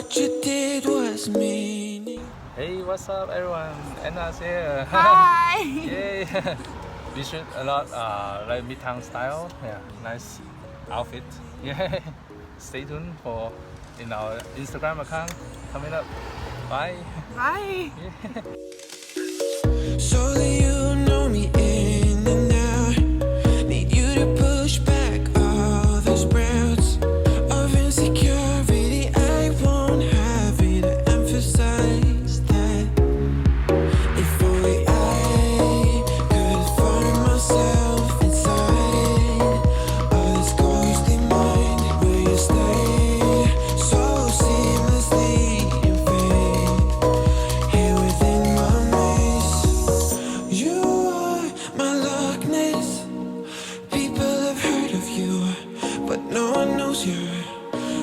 what you did was meaning. Hey, what's up, everyone? Anna's here. Hi. Yay! We shoot a lot like midtown style. Yeah, nice outfit. Yeah. Stay tuned for in our Instagram account coming up. Bye. Bye. Yeah. So that you know me in and out. Need you to push back all those sprouts of insecurity. I won't have you to emphasize that. If only I could find myself inside all this ghostly mind where you stay so seamlessly in fade here within my maze. You are my Loch Ness. People have heard of you, but no one knows you.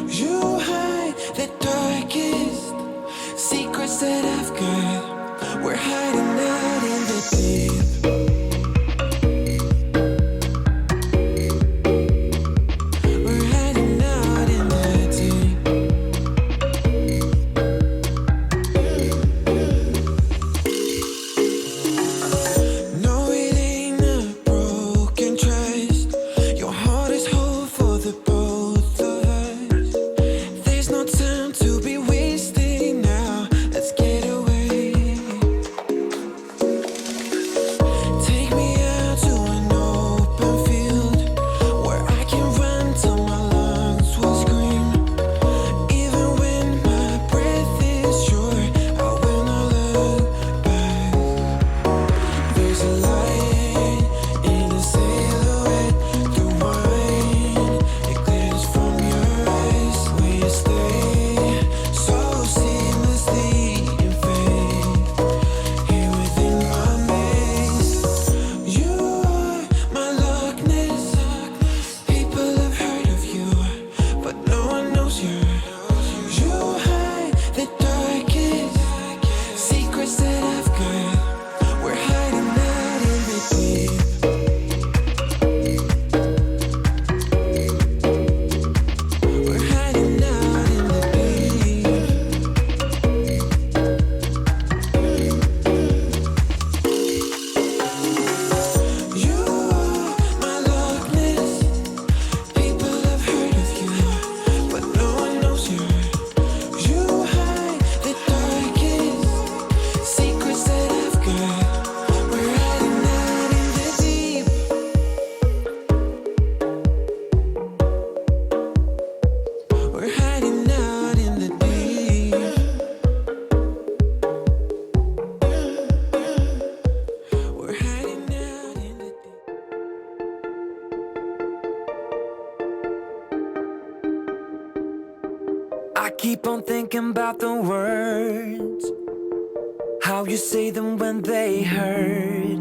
You hide the darkest secrets that I've got. We're hiding out in the deep. We're hiding out in the deep. No, it ain't a broken trust. Your heart is whole for the both of us. There's no time to be wasting now. Let's get away. Take me out to an open field where I can run till my lungs will scream. Even when my breath is short, I will not look back. There's a light in a silhouette through wine. It glitters from your eyes where you stay so seamlessly in fade here within my maze. You are my Loch Ness. People have heard of you, but no one knows you. You hide the darkest secrets that I've got. We're hiding out in the deep. We're hiding out in the deep. You are my Loch Ness. People have heard of you, but no one knows you. You hide the darkest secrets that I've got. We're hiding out in the deep. We're hiding out in the deep. We're hiding out in the deep. I keep on thinking about the words, how you say them when they hurt.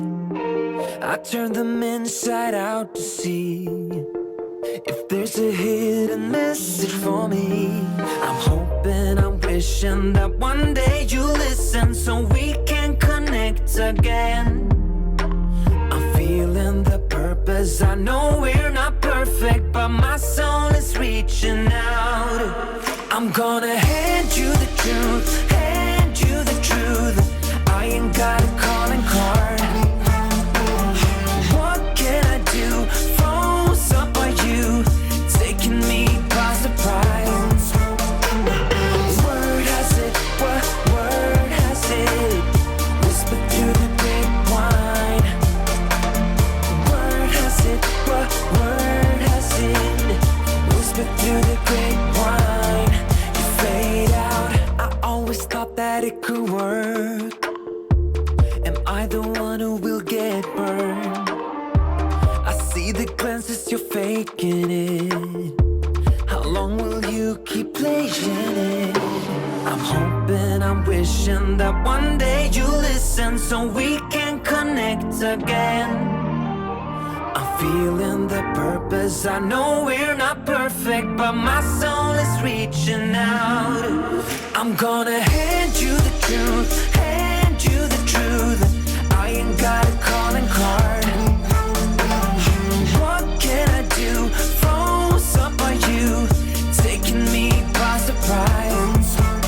I turn them inside out to see if there's a hidden message for me. I'm hoping, I'm wishing that one day you listen so we can connect again. I'm feeling the purpose. I know we're not perfect, but my soul is reaching out. I'm gonna hand you the truth, hand you the truth. I ain't got a calling card. What can I do? Froze up by you, taking me by surprise. Word has it, what word has it? Whisper through the grapevine. Word has it, what word has it? Whisper through the grapevine. You fade out. I always thought that it could work. Am I the one who will get burned? I see the glances, you're faking it. How long will you keep playing it? I'm hoping, I'm wishing that one day you listen so we can connect again. I'm feeling the purpose. I know we're not perfect, but my soul is reaching out. I'm gonna hand you the truth, hand you the truth. I ain't got a calling card. What can I do? Froze up by you, taking me by surprise.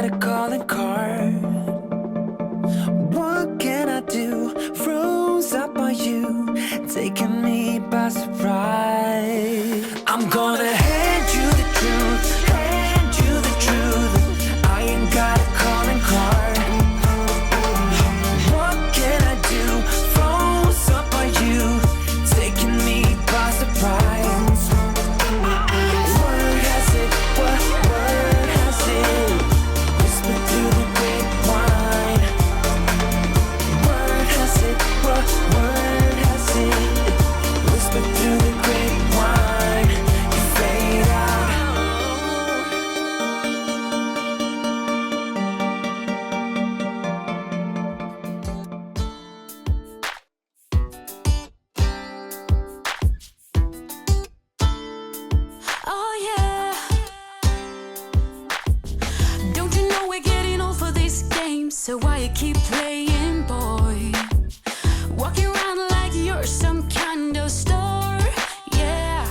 got a calling card. What can I do? Froze up by you, taking me by surprise. I'm gonna hand you the truth, hand you the truth. I ain't got a calling card. What can I do? Froze up by you, taking me by surprise. Word has it, what word has it? Whisper through the grapevine. Word has it, what word has it? Whisper through the grapevine. You fade out. Oh yeah. Don't you know we're getting old for this game? So why you keep playing, boy? Walking around like you're some kind of star. Yeah.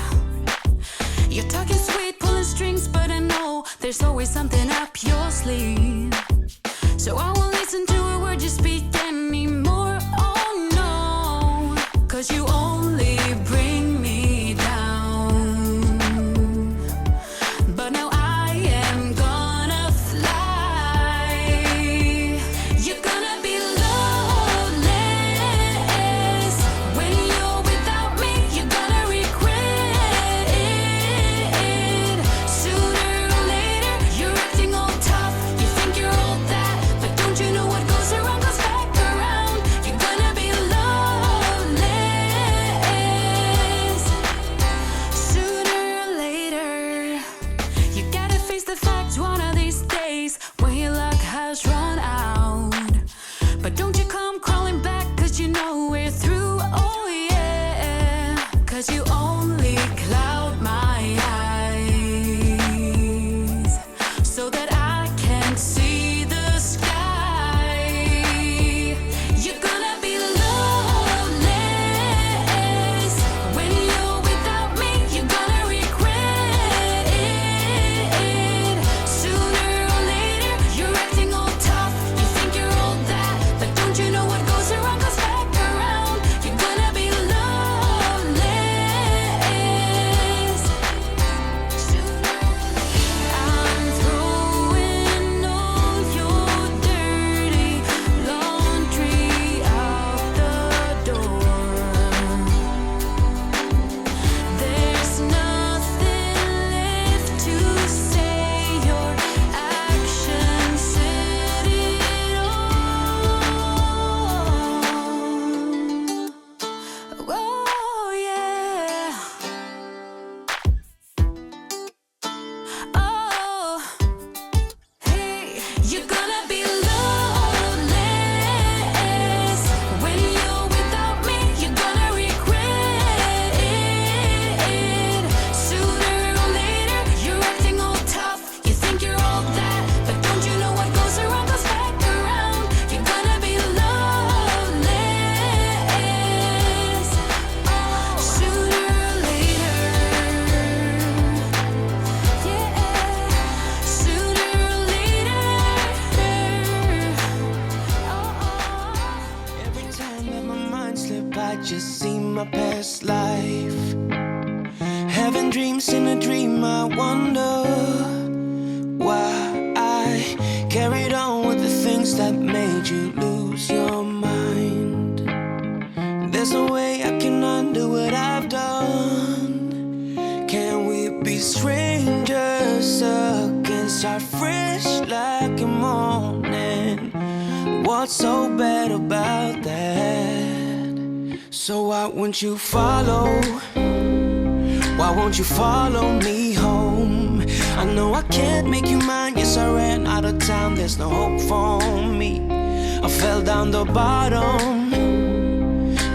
You're talking sweet, pulling strings, but I know there's always something up your sleeve. So I won't listen to a word you speak anymore. Oh no, 'cause you only bring me down. But now I am gonna fly. You're gonna be loveless when you're without me. You're gonna regret it. Sooner or later, you're acting all tough. You think you're all that, but don't you know what goes around comes back around? You're gonna be loveless sooner or later. You gotta face the facts one of these days when your luck has run out. But don't you come crawling back, 'cause you know we're through. Oh yeah, 'cause you only cloud my eyes so that I can see the sky. You're gonna be loveless when you're without me. You're gonna regret it. Sooner or later, you're acting all tough. You think you're all that, but don't you know what goes around comes back around? You're gonna be loveless sooner or later. I'm throwing all your dirty laundry out the door. There's nothing left to say. Your actions said it all. Oh yeah. Oh, hey, you're gonna be loveless when you're without me. You're gonna regret it. Sooner or later, you're acting all tough. You think you're all that, but don't you know what goes around comes back around? You're gonna be loveless sooner or later. Yeah, sooner or later. Oh. Every time that my mind slip, I just see my past life. Having dreams in a dream, I wonder why I carried on with the things that made you lose your mind. There's no way I can undo what I've done. Can we be strangers again? Start fresh like a morning. What's so bad about that? So why won't you follow? Why won't you follow me home? I know I can't make you mine. Yes, I ran out of time. There's no hope for me. I fell down the bottom,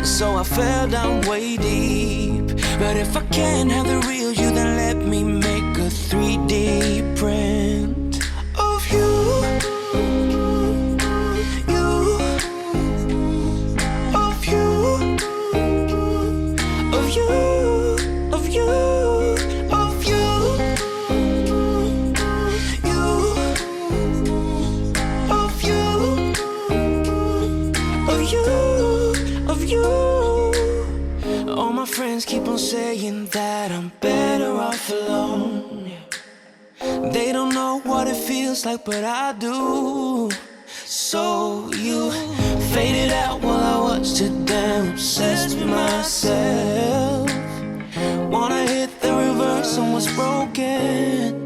so I fell down way deep. But if I can't have the real you, then let me make a 3D print of you. on saying that I'm better off alone. They don't know what it feels like, but I do. So you faded out while I watched it down, obsessed with myself. Wanna hit the reverse on what's broken.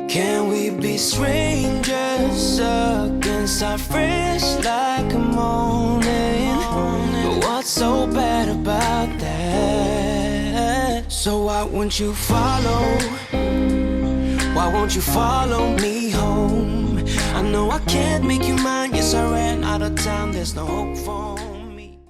Can we be strangers again, start fresh like a morning? But what's so bad about that? So why won't you follow? Why won't you follow me home? I know I can't make you mine. Yes, I ran out of time. There's no hope for